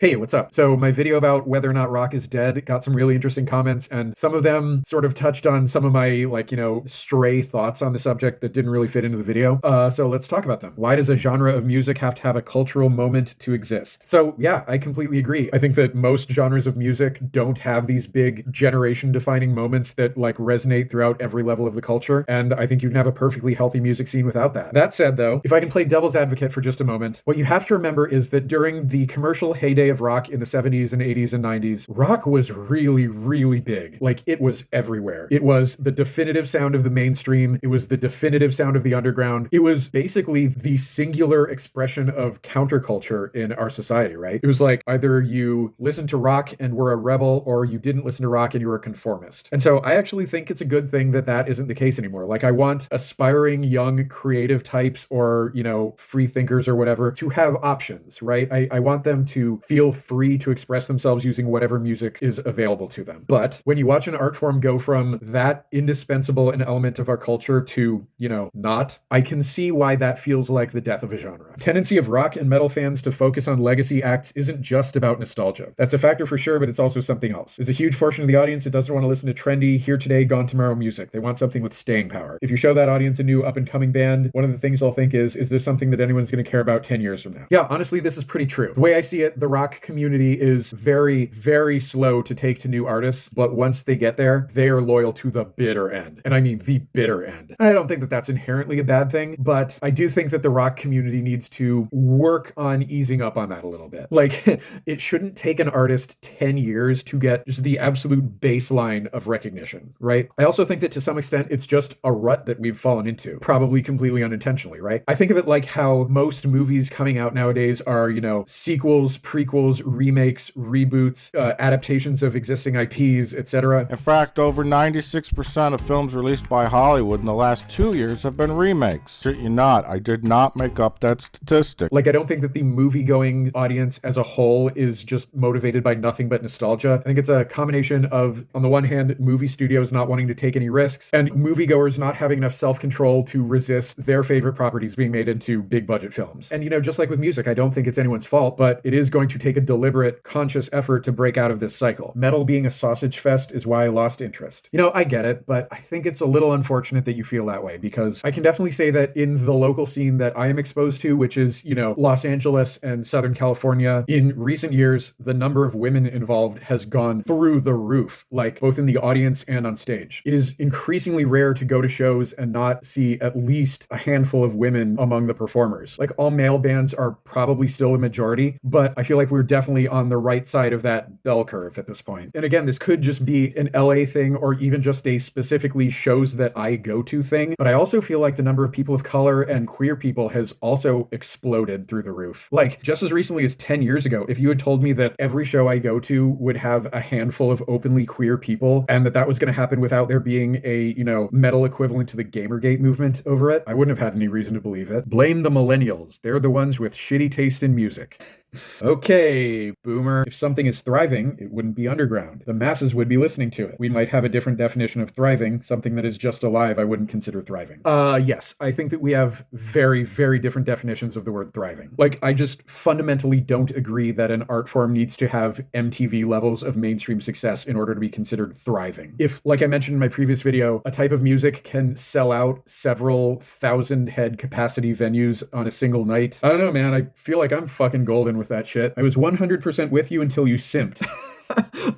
Hey, what's up? So my video about whether or not rock is dead got some really interesting comments, and some of them sort of touched on some of my, stray thoughts on the subject that didn't really fit into the video. So let's talk about them. Why does a genre of music have to have a cultural moment to exist? So yeah, I completely agree. I think that most genres of music don't have these big generation-defining moments that resonate throughout every level of the culture, and I think you can have a perfectly healthy music scene without that. That said, though, if I can play devil's advocate for just a moment, what you have to remember is that during the commercial heyday of rock in the 70s and 80s and 90s, rock was really, really big. It was everywhere. It was the definitive sound of the mainstream. It was the definitive sound of the underground. It was basically the singular expression of counterculture in our society, right? It was like either you listened to rock and were a rebel, or you didn't listen to rock and you were a conformist. And so I actually think it's a good thing that that isn't the case anymore. I want aspiring young creative types or, free thinkers or whatever to have options, right? I want them to feel free to express themselves using whatever music is available to them. But when you watch an art form go from that indispensable an element of our culture to, not, I can see why that feels like the death of a genre. Tendency of rock and metal fans to focus on legacy acts isn't just about nostalgia. That's a factor for sure, but it's also something else. There's a huge portion of the audience that doesn't want to listen to trendy, here today, gone tomorrow music. They want something with staying power. If you show that audience a new up-and-coming band, one of the things I'll think is this something that anyone's going to care about 10 years from now? Yeah, honestly, this is pretty true. The way I see it, the rock community is very, very slow to take to new artists, but once they get there, they are loyal to the bitter end. And I mean the bitter end. I don't think that that's inherently a bad thing, but I do think that the rock community needs to work on easing up on that a little bit. It shouldn't take an artist 10 years to get just the absolute baseline of recognition, right? I also think that to some extent, it's just a rut that we've fallen into, probably completely unintentionally, right? I think of it like how most movies coming out nowadays are, sequels, prequels, remakes, reboots, adaptations of existing IPs, etc. In fact, over 96% of films released by Hollywood in the last 2 years have been remakes. Shit you not, I did not make up that statistic. I don't think that the movie-going audience as a whole is just motivated by nothing but nostalgia. I think it's a combination of, on the one hand, movie studios not wanting to take any risks, and moviegoers not having enough self-control to resist their favorite properties being made into big-budget films. And, just like with music, I don't think it's anyone's fault, but it is going to take a deliberate, conscious effort to break out of this cycle. Metal being a sausage fest is why I lost interest. I get it, but I think it's a little unfortunate that you feel that way, because I can definitely say that in the local scene that I am exposed to, which is, Los Angeles and Southern California, in recent years, the number of women involved has gone through the roof, both in the audience and on stage. It is increasingly rare to go to shows and not see at least a handful of women among the performers. All male bands are probably still a majority, but I feel like we're definitely on the right side of that bell curve at this point. And again, this could just be an LA thing or even just a specifically shows that I go to thing, but I also feel like the number of people of color and queer people has also exploded through the roof. Just as recently as 10 years ago, if you had told me that every show I go to would have a handful of openly queer people and that was going to happen without there being a, metal equivalent to the Gamergate movement over it, I wouldn't have had any reason to believe it. Blame the millennials. They're the ones with shitty taste in music. Okay, boomer. If something is thriving, it wouldn't be underground. The masses would be listening to it. We might have a different definition of thriving. Something that is just alive, I wouldn't consider thriving. Yes, I think that we have very, very different definitions of the word thriving. I just fundamentally don't agree that an art form needs to have MTV levels of mainstream success in order to be considered thriving. If, like I mentioned in my previous video, a type of music can sell out several thousand head capacity venues on a single night, I don't know, man. I feel like I'm fucking golden with that shit. I was 100% with you until you simped.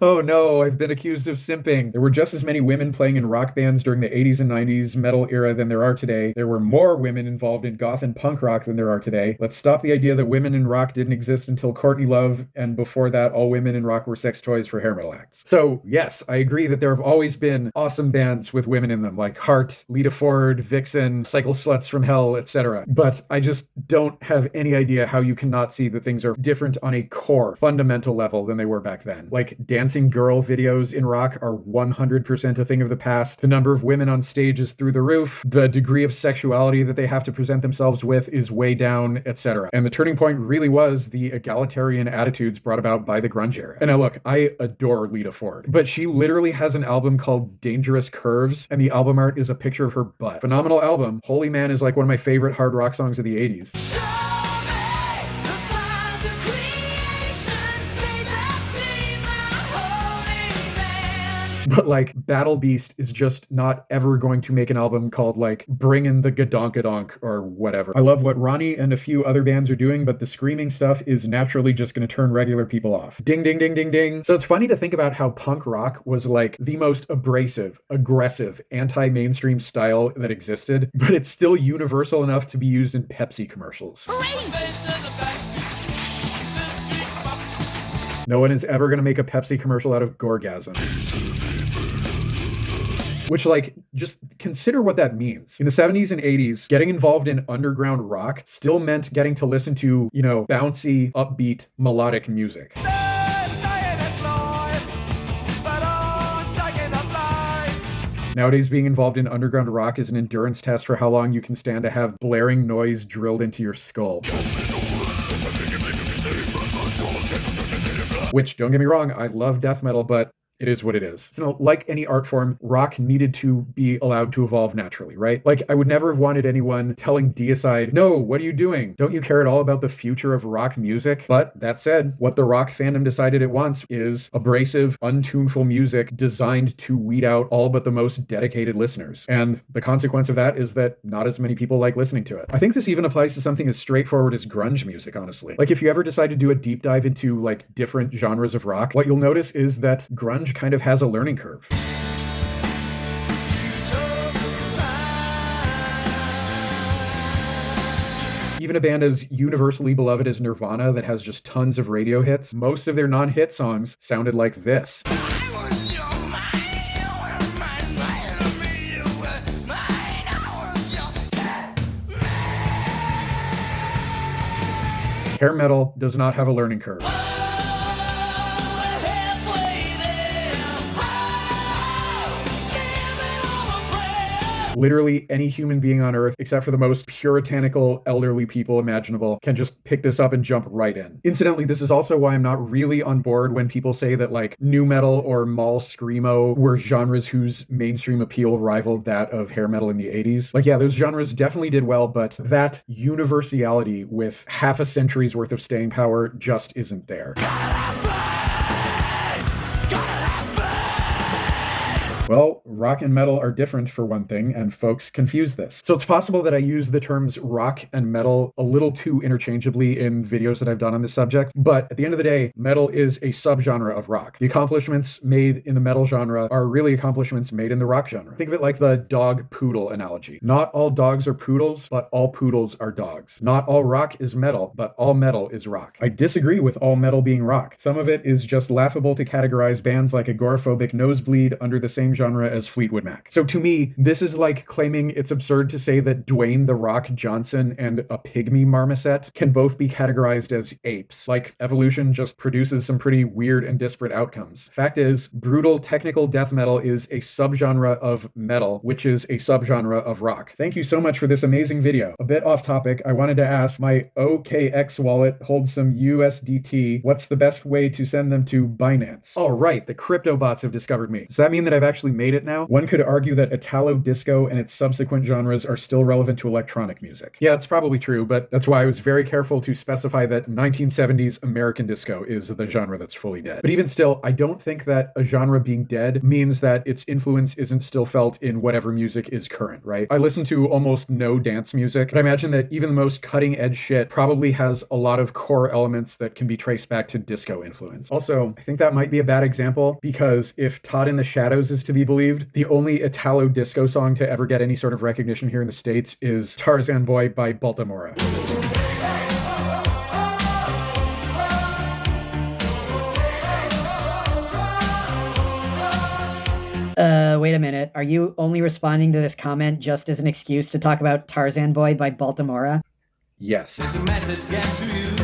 Oh no, I've been accused of simping. There were just as many women playing in rock bands during the 80s and 90s metal era than there are today. There were more women involved in goth and punk rock than there are today. Let's stop the idea that women in rock didn't exist until Courtney Love, and before that, all women in rock were sex toys for hair metal acts. So yes, I agree that there have always been awesome bands with women in them, like Heart, Lita Ford, Vixen, Cycle Sluts from Hell, etc. But I just don't have any idea how you cannot see that things are different on a core, fundamental level than they were back then. Dancing girl videos in rock are 100% a thing of the past. The number of women on stage is through the roof. The degree of sexuality that they have to present themselves with is way down, etc. And the turning point really was the egalitarian attitudes brought about by the grunge era. And now look, I adore Lita Ford, but she literally has an album called Dangerous Curves, and the album art is a picture of her butt. Phenomenal album. Holy Man is one of my favorite hard rock songs of the 80s. But like Battle Beast is just not ever going to make an album called like Bringin' the Gadonkadonk or whatever. I love what Ronnie and a few other bands are doing, but the screaming stuff is naturally just going to turn regular people off. Ding, ding, ding, ding, ding. So it's funny to think about how punk rock was like the most abrasive, aggressive, anti-mainstream style that existed, but it's still universal enough to be used in Pepsi commercials. No one is ever going to make a Pepsi commercial out of Gorgasm. Which, like, just consider what that means. In the 70s and 80s, getting involved in underground rock still meant getting to listen to, you know, bouncy, upbeat, melodic music. Nowadays, being involved in underground rock is an endurance test for how long you can stand to have blaring noise drilled into your skull. Which, don't get me wrong, I love death metal, but it is what it is. So, like any art form, rock needed to be allowed to evolve naturally, right? Like, I would never have wanted anyone telling Deicide, no, what are you doing? Don't you care at all about the future of rock music? But that said, what the rock fandom decided it wants is abrasive, untuneful music designed to weed out all but the most dedicated listeners. And the consequence of that is that not as many people like listening to it. I think this even applies to something as straightforward as grunge music, honestly. Like, if you ever decide to do a deep dive into, like, different genres of rock, what you'll notice is that grunge kind of has a learning curve. Even a band as universally beloved as Nirvana that has just tons of radio hits, most of their non-hit songs sounded like this. Hair metal does not have a learning curve. Literally any human being on Earth, except for the most puritanical elderly people imaginable, can just pick this up and jump right in. Incidentally, this is also why I'm not really on board when people say that like nu metal or mall screamo were genres whose mainstream appeal rivaled that of hair metal in the 80s. Like, yeah, those genres definitely did well, but that universality with half a century's worth of staying power just isn't there. Well, rock and metal are different for one thing, and folks confuse this. So it's possible that I use the terms rock and metal a little too interchangeably in videos that I've done on this subject, but at the end of the day, metal is a subgenre of rock. The accomplishments made in the metal genre are really accomplishments made in the rock genre. Think of it like the dog-poodle analogy. Not all dogs are poodles, but all poodles are dogs. Not all rock is metal, but all metal is rock. I disagree with all metal being rock. Some of it is just laughable to categorize bands like Agoraphobic Nosebleed under the same genre as Fleetwood Mac. So to me, this is like claiming it's absurd to say that Dwayne "The Rock" Johnson and a pygmy marmoset can both be categorized as apes. Like, evolution just produces some pretty weird and disparate outcomes. Fact is, brutal technical death metal is a subgenre of metal, which is a subgenre of rock. Thank you so much for this amazing video. A bit off topic, I wanted to ask, my OKX wallet holds some USDT. What's the best way to send them to Binance? All right, the crypto bots have discovered me. Does that mean that I've actually made it now? One could argue that Italo disco and its subsequent genres are still relevant to electronic music. Yeah, it's probably true, but that's why I was very careful to specify that 1970s American disco is the genre that's fully dead. But even still, I don't think that a genre being dead means that its influence isn't still felt in whatever music is current, right? I listen to almost no dance music, but I imagine that even the most cutting edge shit probably has a lot of core elements that can be traced back to disco influence. Also, I think that might be a bad example because if Todd in the Shadows is to be believed, the only Italo disco song to ever get any sort of recognition here in the States is Tarzan Boy by Baltimora. Wait a minute. Are you only responding to this comment just as an excuse to talk about Tarzan Boy by Baltimora? Yes. It's a message get to you.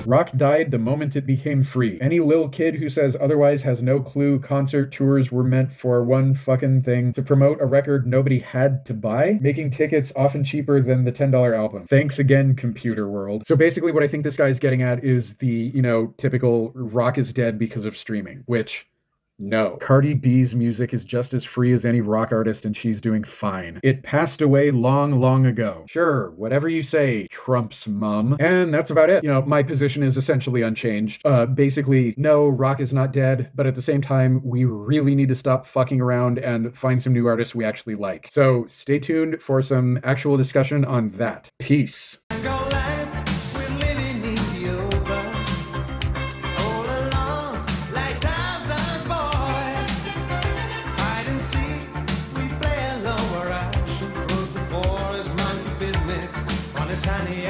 Rock died the moment it became free. Any lil kid who says otherwise has no clue. Concert tours were meant for one fucking thing: to promote a record nobody had to buy, making tickets often cheaper than the $10 album. Thanks again, computer world. So basically what I think this guy's getting at is the, typical rock is dead because of streaming, which No. Cardi B's music is just as free as any rock artist, and she's doing fine. It passed away long, long ago. Sure, whatever you say, Trump's mum. And that's about it. My position is essentially unchanged. Basically, no, rock is not dead, but at the same time, we really need to stop fucking around and find some new artists we actually like. So stay tuned for some actual discussion on that. Peace. Sunny